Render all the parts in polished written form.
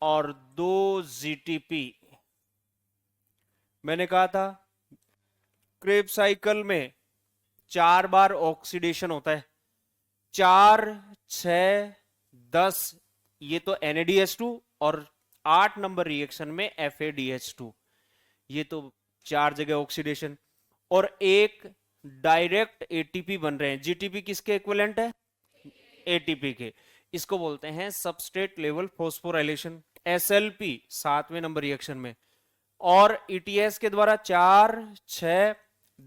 और 2 जीटीपी। मैंने कहा था क्रेब साइकिल में 4 बार ऑक्सीडेशन होता है, 4, 6, 10, ये तो NADH2, और 8 नंबर रिएक्शन में FADH2, ये तो 4 जगह ऑक्सीडेशन। और एक डायरेक्ट एटीपी बन रहे हैं। जीटीपी किसके इक्विवेलेंट है? एटीपी के। इसको बोलते हैं सबस्ट्रेट लेवल फॉस्फोराइलेशन, SLP 7वें नंबर रिएक्शन में। और ETS के द्वारा 4, 6,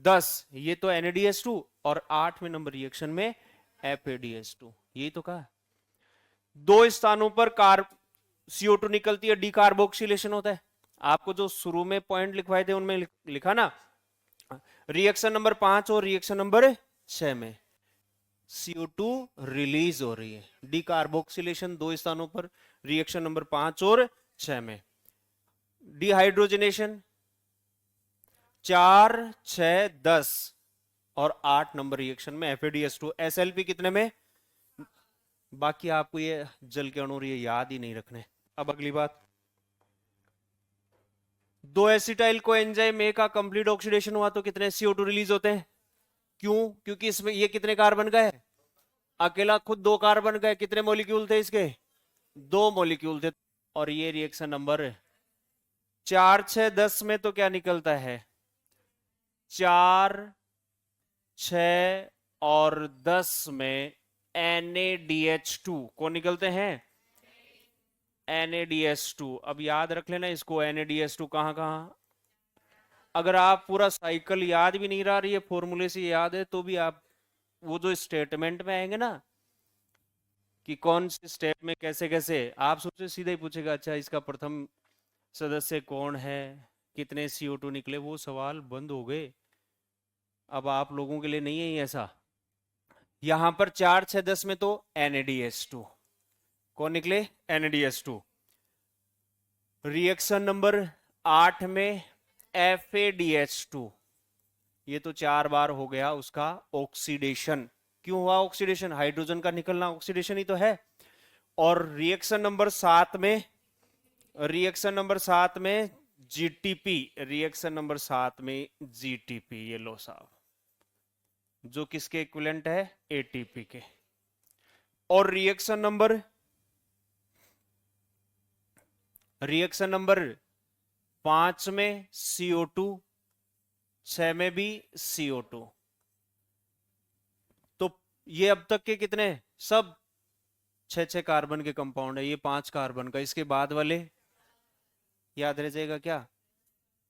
10, ये तो NADH2, और 8वें नंबर रिएक्शन में FADH2, यही तो कहा। 2 स्थानों पर CO2 निकलती है, डीकार्बोक्सिलेशन होता है। आपको जो शुरू में पॉइंट लिखवाए थे उनमें लिखा ना, रिएक्शन नंबर 5 और रिएक्शन नंबर 6 में CO2 रिलीज हो रही है, डीकार्बोक्सिलेशन 2 स्थानों पर, रिएक्शन नंबर 5 और 6 में। डिहाइड्रोजनेशन 4, 6, 10 और 8 नंबर रिएक्शन में FADH2। SLP कितने में? बाकी आपको ये जल के अणु ये याद ही नहीं रखने। अब अगली बात, 2 एसिटाइल को एंजाइम ए का कंप्लीट ऑक्सीडेशन हुआ तो कितने CO2 रिलीज होते हैं? क्यों? क्योंकि इसमें ये कितने कार्बन का है? अकेला खुद 2 कार्बन का है। कितने मॉलिक्यूल थे इसके? 2 मॉलिक्यूल थे। और ये रिएक्शन नंबर 4, 6, 10 में तो क्या निकलता है? 4, 6 और 10 में NADH2 को निकलते हैं, NADH2। अब याद रख लेना इसको, NADH2 कहां कहां। अगर आप पूरा साइकिल याद भी नहीं रहा, ये फॉर्मूले से याद है, तो भी आप वो जो स्टेटमेंट में आएंगे ना कि कौन से स्टेप में कैसे कैसे, आप सोचे सीधा ही पूछेगा अच्छा इसका प्रथम सदस्य कौन है, कितने CO2 निकले, वो सवाल बंद हो गए। अब आप लोगों के लिए नहीं है ऐसा। यहां पर 4, 6, 10 में तो NADH2 कौन निकले? NADH2। रिएक्शन नंबर 8 में FADH2, ये तो 4 बार हो गया उसका ऑक्सीडेशन। क्यों हुआ ऑक्सीडेशन? हाइड्रोजन का निकलना ऑक्सीडेशन ही तो है। और रिएक्शन नंबर 7 में, रिएक्शन नंबर 7 में GTP, रिएक्शन नंबर 7 में GTP, ये लो साहब, जो किसके इक्विवेलेंट है? ATP के। और रिएक्शन नंबर 5 में CO2, 6 में भी CO2। तो ये अब तक के कितने? सब 6 कार्बन के कंपाउंड है। ये 5 कार्बन का, इसके बाद वाले याद रह जाएगा क्या?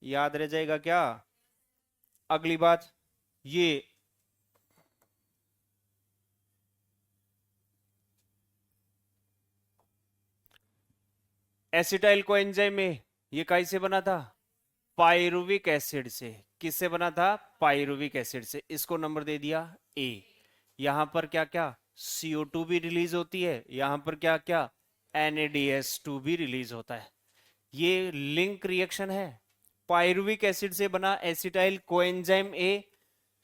याद रह जाएगा क्या? अगली बात, ये एसिटाइल को एंजाइम में ये कैसे बना था? पायरुविक एसिड से। किससे बना था? पायरुविक एसिड से। इसको नंबर दे दिया A। यहां पर क्या क्या? CO2 भी रिलीज होती है, यहां पर क्या क्या? NADH2 भी रिलीज होता है। ये लिंक रिएक्शन है। पायरुविक एसिड से बना acetyl coenzyme A,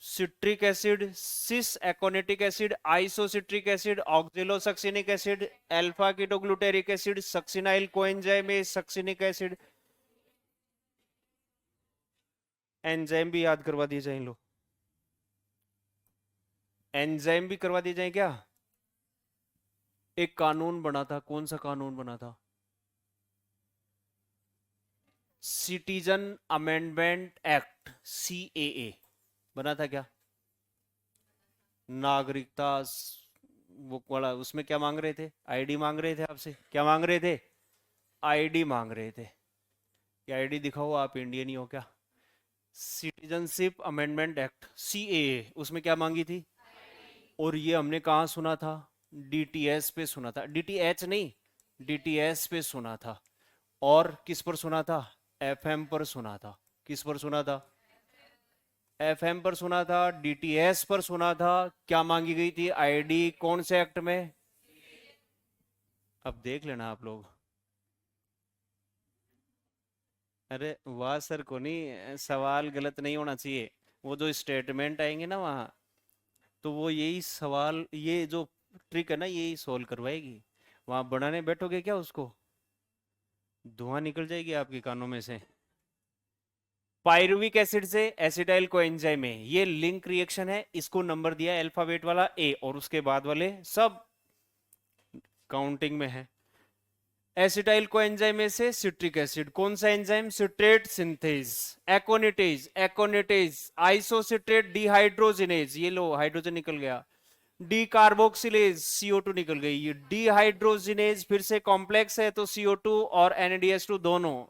citric acid, cis aconitic acid, isocitric acid, oxalosuccinic acid, alpha ketoglutaric acid, succinyl coenzyme A, succinic acid. Enzyme भी याद करवा दिए जाए लो, एंजाइम भी करवा दिए जाए क्या? एक कानून बना था, कौन सा कानून बना था? सिटीजन अमेंडमेंट एक्ट, CAA बना था क्या? नागरिकता वो वाला, उसमें क्या मांग रहे थे? आईडी मांग रहे थे आपसे। क्या मांग रहे थे? आईडी मांग रहे थे। कि आईडी दिखाओ, आप इंडियन ही हो क्या? सिटीजनशिप अमेंडमेंट एक्ट, CAA, उसमें क्या मांगी थी? और ये हमने कहाँ सुना था? DTS पे सुना था, DTH नहीं, DTS पे सुना था। और किस पर सुना था? FM पर सुना था। किस पर सुना था? FM पर सुना था, DTS पर सुना था। क्या मांगी गई थी? आईडी। कौन से एक्ट में? अब देख लेना आप लोग। अरे वाह सर को नहीं, सवाल गलत नहीं होना चाहिए। वो जो स्टेटमेंट आएंगे ना वहाँ, तो वो यही सवाल, ये जो ट्रिक है ना, यही सोल्व करवाएगी। वहाँ बनाने बैठोगे क्या उसको? धुआं निकल जाएगी आपके कानों में से। पायरुविक एसिड से एसिटाइल कोएंजाइम है, ये लिंक रिएक्शन है, इसको नंबर दिया अल्फाबेट वाला ए, और उसके बाद वाले सब काउंटिंग में है। एसिटाइल कोएंजाइम में से सिट्रिक एसिड, कौन सा enzyme? Citrate synthase, एकोनिटेज, एकोनिटेज, isocitrate dehydrogenase, ये लो हाइड्रोजन निकल गया, डी कार्बोक्सिलेज, CO2 निकल गई, ये डिहाइड्रोजिनेज फिर से कॉम्प्लेक्स है तो CO2 और NADH2 दोनों,